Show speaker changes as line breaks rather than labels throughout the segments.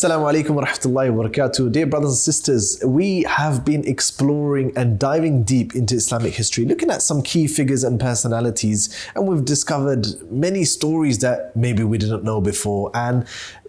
Assalamu alaikum wa rahmatullahi wa barakatuh. Dear brothers and sisters, we have been exploring and diving deep into Islamic history, looking at some key figures and personalities, and we've discovered many stories that maybe we didn't know before. And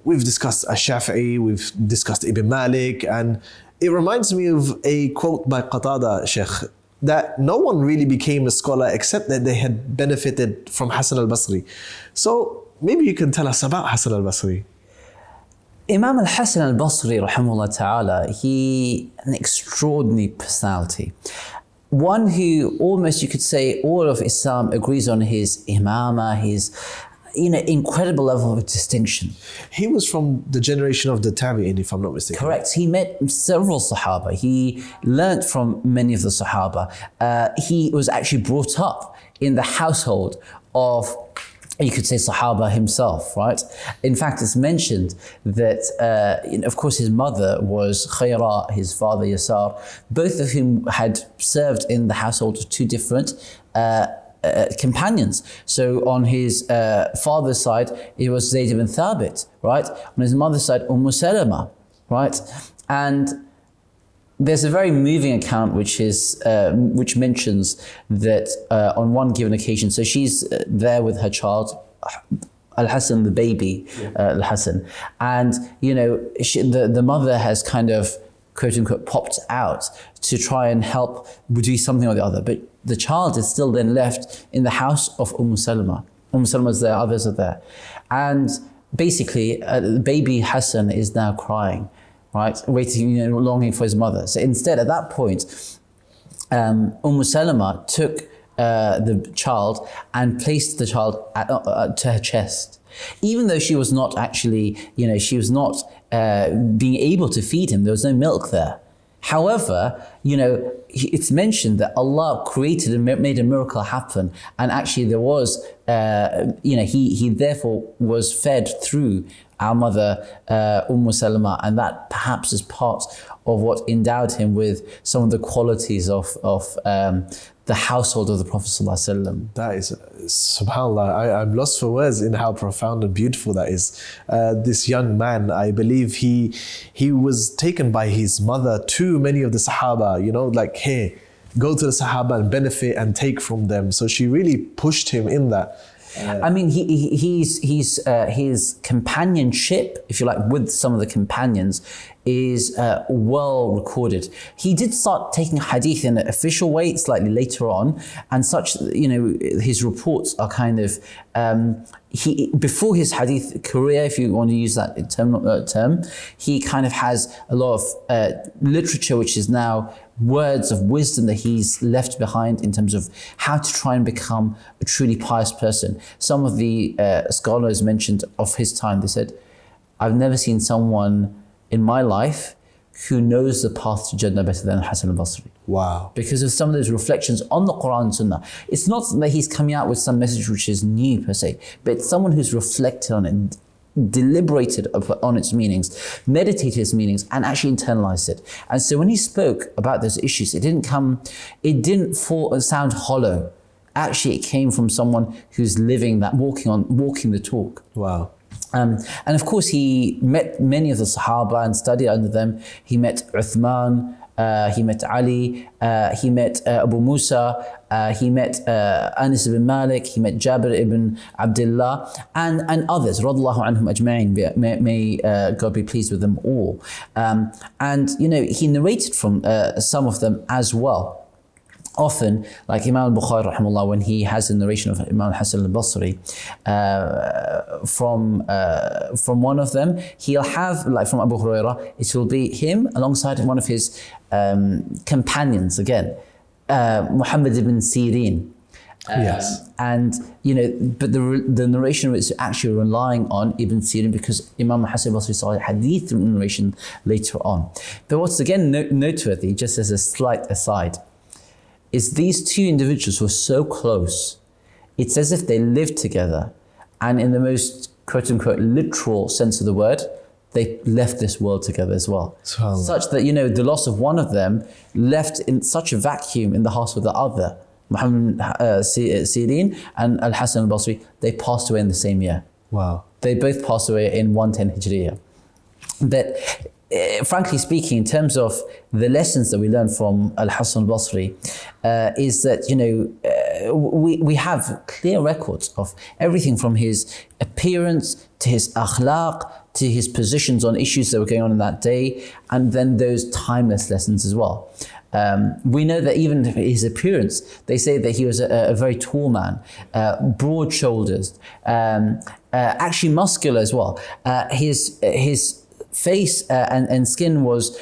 we've discussed Ash-Shafi'i, we've discussed Ibn Malik, and it reminds me of a quote by Qatada, Sheikh, that no one really became a scholar except that they had benefited from Hasan al-Basri. So maybe you can tell us about Hasan al-Basri.
Imam al-Hasan al-Basri, rahimahullah ta'ala, he an extraordinary personality. One who almost, you could say, all of Islam agrees on his imamah, his incredible level of distinction.
He was from the generation of the Tabi'in, if I'm not mistaken.
Correct. He met several Sahaba. He learnt from many of the Sahaba. He was actually brought up in the household of, you could say, Sahaba himself, right? In fact, it's mentioned that, of course, his mother was Khayra, his father Yasar, both of whom had served in the household of two different companions. So on his father's side, it was Zayd ibn Thabit, right? On his mother's side, Salama, right? And there's a very moving account which mentions that on one given occasion, so she's there with her child, Al-Hasan, the baby, Al-Hasan, and the mother has kind of, quote unquote, popped out to try and help do something or the other, but the child is still then left in the house of Salama. Salama is there, others are there, and basically the baby Hasan is now crying, right, waiting, longing for his mother. So instead, at that point, Salama took the child and placed the child to her chest, even though she was not actually, she was not being able to feed him. There was no milk there. However, it's mentioned that Allah created and made a miracle happen, and actually there was, he therefore was fed through our mother Salama, and that perhaps is part of what endowed him with some of the qualities of the household of the Prophet ﷺ.
That is, subhanAllah, I'm lost for words in how profound and beautiful that is. This young man, I believe he was taken by his mother to many of the Sahaba, like, hey, go to the Sahaba and benefit and take from them. So she really pushed him in that.
I mean, his companionship, if you like, with some of the companions is well recorded. He did start taking hadith in an official way slightly later on, and such, his reports are kind of, before his hadith career, if you want to use that term, he kind of has a lot of literature which is now words of wisdom that he's left behind in terms of how to try and become a truly pious person. Some of the scholars mentioned of his time, they said, I've never seen someone in my life who knows the path to Jannah better than Hasan al-Basri.
Wow. Because
of some of those reflections on the Quran and Sunnah. It's not that he's coming out with some message which is new per se, but it's someone who's reflected on it, deliberated on its meanings, meditated its meanings, and actually internalized it. And so when he spoke about those issues, it didn't sound hollow. Actually, it came from someone who's living that, walking the talk.
Wow.
And of course, he met many of the Sahaba and studied under them. He met Uthman, he met Ali, he met Abu Musa, he met Anas ibn Malik, he met Jabir ibn Abdullah, and others, radallahu anhum ajma'in, may God be pleased with them all. And he narrated from some of them as well. Often, like Imam al-Bukhari rahimahullah, when he has a narration of Imam Hasan al-Basri from one of them, he'll have, like from Abu Hurairah, it will be him alongside one of his companions again, Muhammad ibn Sirin.
Yes.
And but the narration is actually relying on Ibn Sirin, because Imam Hasan al-Basri saw a hadith narration later on. But what's again noteworthy, just as a slight aside, is these two individuals were so close. It's as if they lived together, and in the most quote unquote literal sense of the word, they left this world together as well. Such that the loss of one of them left in such a vacuum in the heart of the other. Muhammad Sirin and Al-Hasan al-Basri, they passed away in the same year.
Wow.
They both passed away in 110 Hijriya. But frankly speaking, in terms of the lessons that we learn from Al-Hasan al-Basri, is that, we have clear records of everything from his appearance to his akhlaq, to his positions on issues that were going on in that day, and then those timeless lessons as well. We know that even his appearance, they say that he was a very tall man, broad shoulders, actually muscular as well. His face and skin was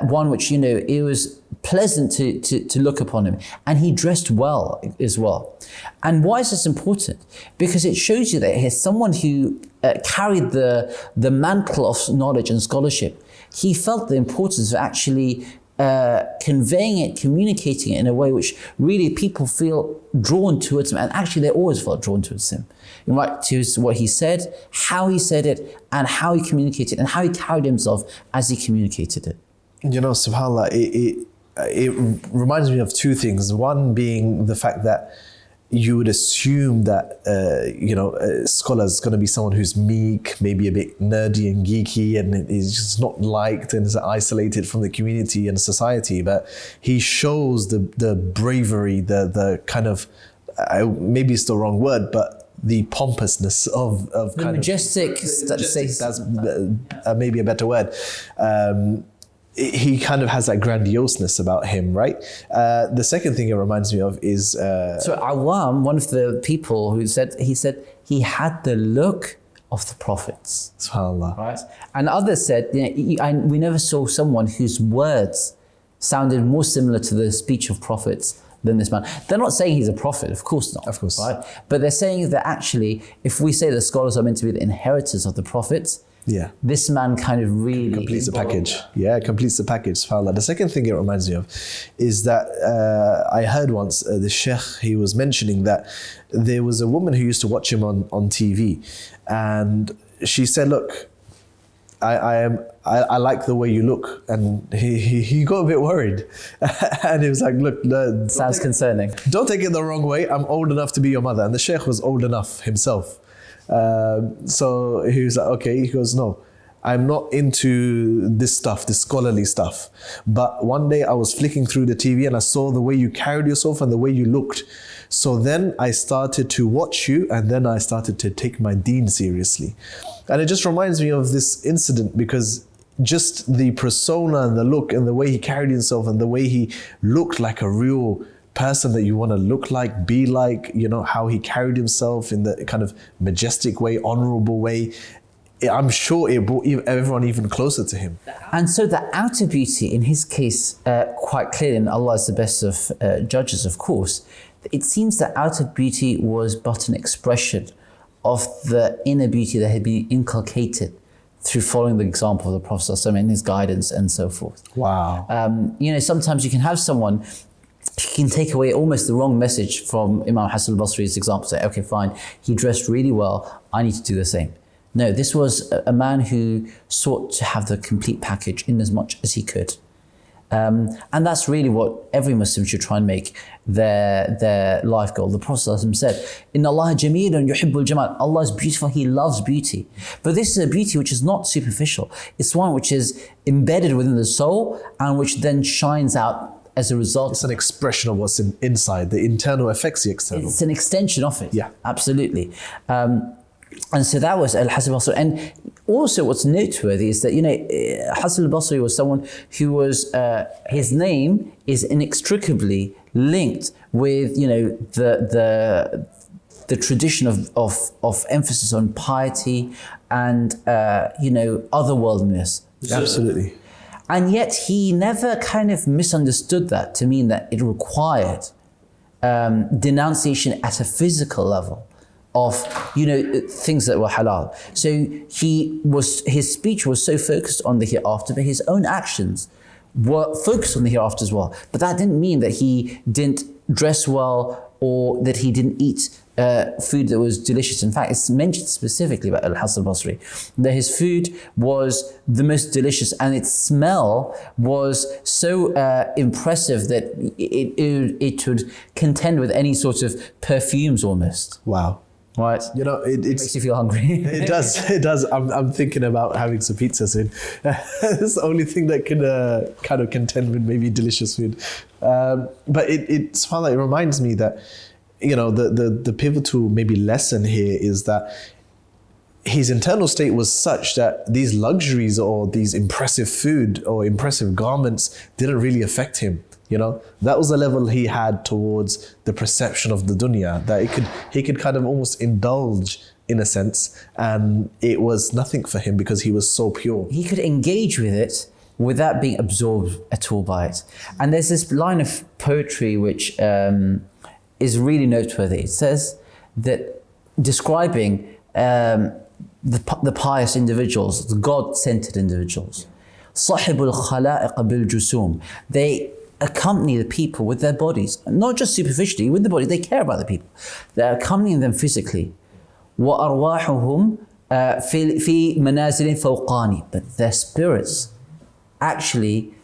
one which, it was pleasant to look upon him, and he dressed well as well. And why is this important? Because it shows you that he's someone who carried the mantle of knowledge and scholarship. He felt the importance of actually conveying it, communicating it in a way which really people feel drawn towards him, and actually they always felt drawn towards him. Right, to what he said, how he said it, and how he communicated, and how he carried himself as he communicated it.
SubhanAllah, it reminds me of two things. One being the fact that you would assume that a scholar is going to be someone who's meek, maybe a bit nerdy and geeky, and is just not liked and is isolated from the community and society. But he shows the bravery, the kind of, maybe it's the wrong word, but the pompousness of
the
kind
majestic,
that's maybe a better word. He kind of has that grandioseness about him, right? The second thing it reminds me of is...
So Awam, one of the people who said, he had the look of the prophets.
SubhanAllah.
Right? And others said, we never saw someone whose words sounded more similar to the speech of prophets than this man. They're not saying he's a prophet, of course not.
Of course.
Right? But they're saying that actually, if we say the scholars are meant to be the inheritors of the prophets, this man kind of really
completes the package. Yeah, completes the package. SubhanAllah. The second thing it reminds me of is that I heard once the Sheikh, he was mentioning that there was a woman who used to watch him on TV, and she said, look, I like the way you look, and he got a bit worried, and he was like, look,
sounds concerning.
Don't take it the wrong way. I'm old enough to be your mother, and the Sheikh was old enough himself. So he was like, okay. He goes, no, I'm not into this stuff, this scholarly stuff. But one day I was flicking through the TV and I saw the way you carried yourself and the way you looked. So then I started to watch you, and then I started to take my deen seriously. And it just reminds me of this incident, because just the persona and the look and the way he carried himself and the way he looked like a real person that you want to look like, be like, how he carried himself in the kind of majestic way, honorable way. I'm sure it brought everyone even closer to him.
And so the outer beauty, in his case, quite clearly, and Allah is the best of judges, of course, it seems that outer beauty was but an expression of the inner beauty that had been inculcated through following the example of the Prophet ﷺ and his guidance and so forth.
Wow.
Sometimes you can have someone who can take away almost the wrong message from Imam Hasan al-Basri's example. Say, okay, fine, he dressed really well, I need to do the same. No, this was a man who sought to have the complete package in as much as he could. And that's really what every Muslim should try and make their life goal. The Prophet ﷺ said, Inna Allah jamilun yuhibbul jamal. Allah is beautiful, He loves beauty. But this is a beauty which is not superficial. It's one which is embedded within the soul and which then shines out as a result.
It's an expression of what's inside. The internal affects the external.
It's an extension of it.
Yeah.
Absolutely. And so that was Al-Hasan al-Basri. And also what's noteworthy is that, Hasan al-Basri was someone who was, his name is inextricably linked with, the tradition of emphasis on piety and, otherworldliness.
Absolutely.
And yet he never kind of misunderstood that to mean that it required denunciation at a physical level of things that were halal. So his speech was so focused on the hereafter, but his own actions were focused on the hereafter as well. But that didn't mean that he didn't dress well or that he didn't eat food that was delicious. In fact, it's mentioned specifically about Al-Hasan al-Basri that his food was the most delicious and its smell was so impressive that it would contend with any sort of perfumes almost.
Wow.
right?
You know,
It makes you feel hungry.
It does. It does. I'm thinking about having some pizza soon. It's the only thing that can kind of contend with maybe delicious food. But subhanAllah, it reminds me that, you know, the pivotal maybe lesson here is that his internal state was such that these luxuries or these impressive food or impressive garments didn't really affect him. You know, that was the level he had towards the perception of the dunya, that he could kind of almost indulge in a sense, and it was nothing for him because he was so pure.
He could engage with it without being absorbed at all by it. And there's this line of poetry which is really noteworthy. It says that describing the pious individuals, the God-centered individuals, صَحِبُ الْخَلَائِقَ بِالْجُسُومِ, they accompany the people with their bodies, not just superficially, with the body, they care about the people. They're accompanying them physically. وَأَرْوَاحُهُمْ فِي مَنَازِلٍ فَوْقَانِ, but their spirits actually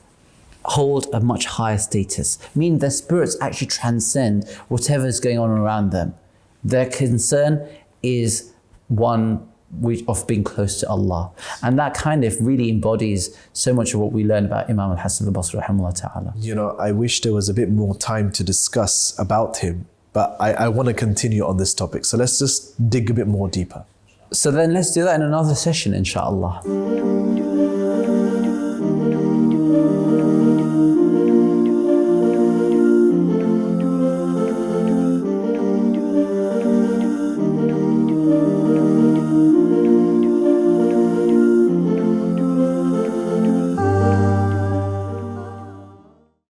hold a much higher status, meaning their spirits actually transcend whatever is going on around them. Their concern is one of being close to Allah. And that kind of really embodies so much of what we learn about Imam al-Hasan al-Basri rahimahullah ta'ala.
You know, I wish there was a bit more time to discuss about him, but I want to continue on this topic. So let's just dig a bit more deeper.
So then let's do that in another session, inshallah.